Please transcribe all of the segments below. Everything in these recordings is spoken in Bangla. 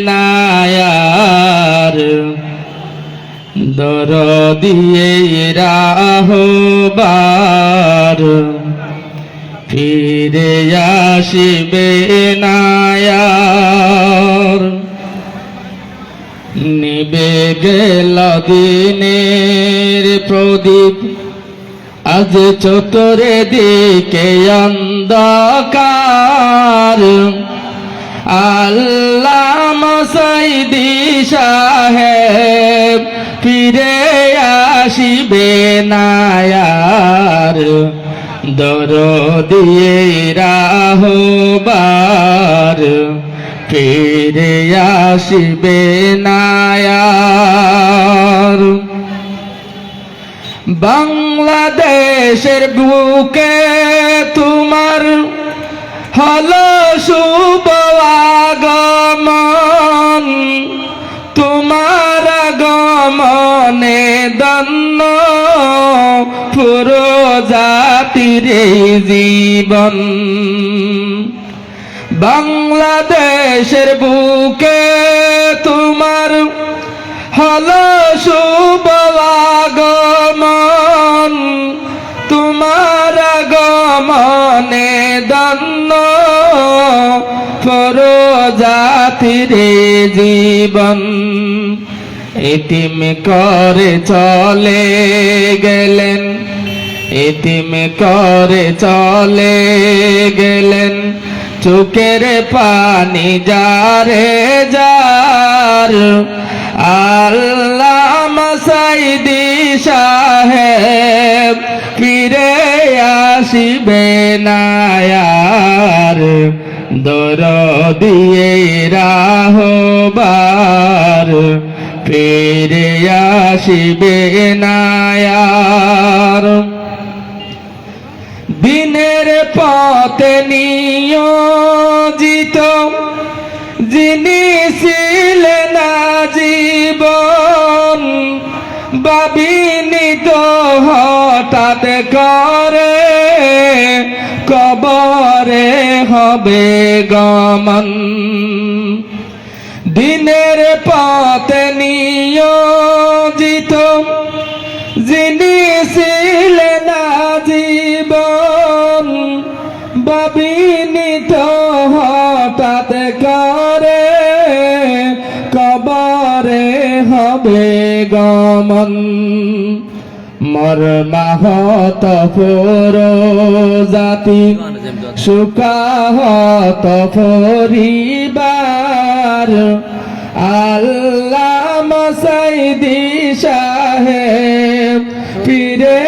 নায়ার দরদিয়ে রাহবার ফিরে আসিবে নায়ার নিবে গেল দিনের প্রদীপ আজ চতুরে দিকে অন্ধকার আল্লামা সাইদি সাহেব ফিরে আসিবে নায়ার দরদিয়ে রাহবার ফিরে আসিবে নায়ার বাংলাদেশের বুকে তোমার হলো শুভ আগমন তোমার আগমনে ধন্য পুরো জাতির জীবন বাংলাদেশের বুকে তোমার হলো শুভ আগমন তোমার আগমনে ধন্য পুরো জাতির জীবন এতিম করে চলে গেলেন এতিম করে চলে গেলেন চোখের পানি যারে যার আল্লামা সাইদি সাহেব ফিরে আসিবে নায়ার দরদিয়ে রাহবার ফিরে আসিবে নায়ার দিনের পথে নিয়োজিত যিনি ছিলেন জীবন ভাবিনি তো হঠাৎ করে কবরে হবে গমন দিনের পথে নিয়োজিত যিনি ছিলেন জীবন ভাবিনি তো হঠাৎ করে কবরে হবে গমন মর্মাহত পুরো জাতি সুখাহত পরিবার আল্লামা সাইদি সাহেব ফিরে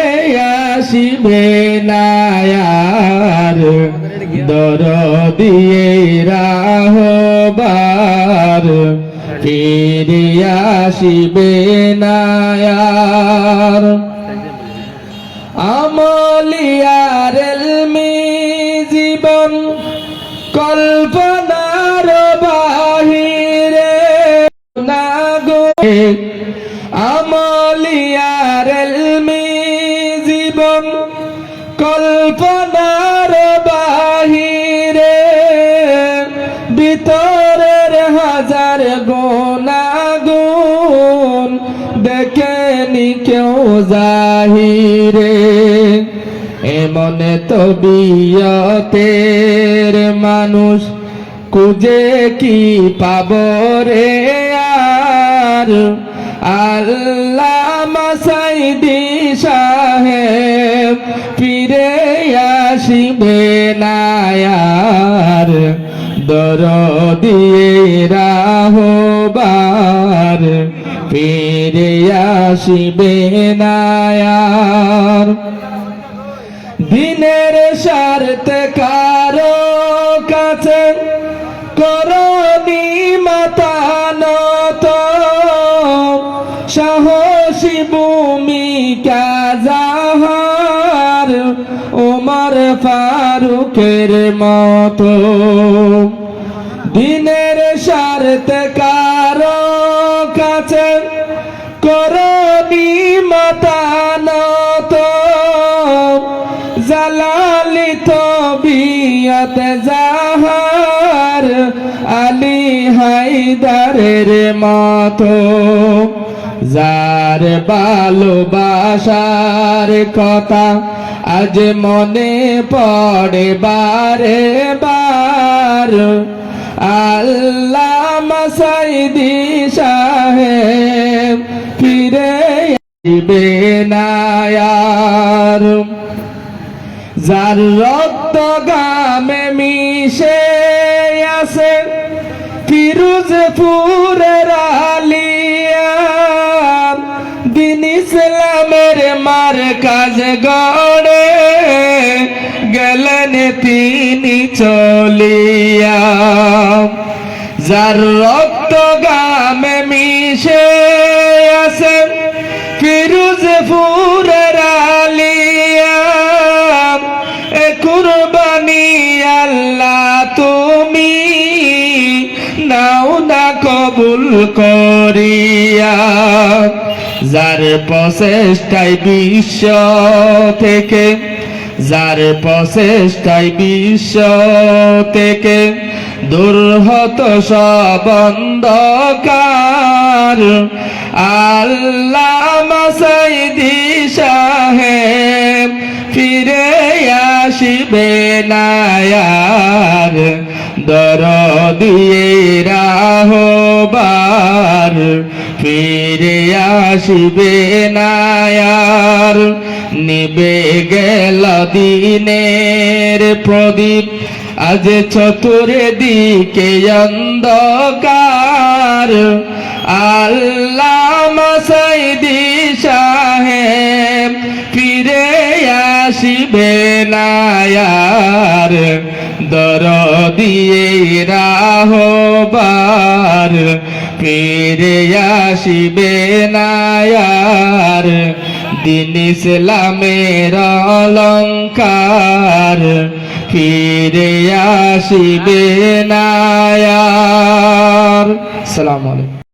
আসিবে নায়ার দরদিয়ে রাহবার ফিরে আসিবে নায়ার আমলিয়ার ইলমি জীবন কল্পনার বাহিরে না গো আমলিয়ার ইলমি জীবন কল্পনার বাহিরে ভিতরের হাজার গুনাগুন দেখেনি কেউ জাহিরে এমন তবিয়তের মানুষ খুঁজে কি পাবো রে আর আল্লামা সাইদি সাহেব ফিরে আসিবে নায়ার দরদিয়ে রাহবার ফিরে আসিবে নায়ার দিনের স্বার্থে কারো কাছে করনি মাথা নত সাহসী ভূমিকা যাহার ওমর ফারুকের মতো দিনের স্বার্থে কারো কাছে করনি মাথা নত জালালিত বিয়ত যাহার আলী হায় হায়দারের মতো যার ভালোবাসার কথা আজ মনে পড়ে বারে বার আল্লামা সাইদি সাহেব ফিরে আসবে না আর যার রক্ত গামে মিশে আছে ফিরোজপুরের আলিয়া দিন ইসলামের মারকাজ গড়ে গেলেন তিনি চলিয়া যার রক্ত গামে মিশে আছে ফিরোজপুরের আলিয়া এ কুরবানি আল্লাহ তুমি নাও না কবুল করিয়া যার প্রচেষ্টায় বিশ্ব থেকে যার প্রচেষ্টায় বিশ্ব থেকে দূর হতো সব অন্ধকার আল্লামা সাইদি সাহেব ফিরে আসবে না আর দরদিয়ে রাহবার ফিরে আসবে না আর নিবে গেল দিনের প্রদীপ আজ চতুর্দিকে অন্ধকার আল্লামা সাইদি সাহেব ফিরে আসবে না আর দরদিয়ে রাহবার ফিরে আসবে না আর দিন ইসলামের অলংকার ফিরে আসবে না আর। আসসালামু আলাইকুম।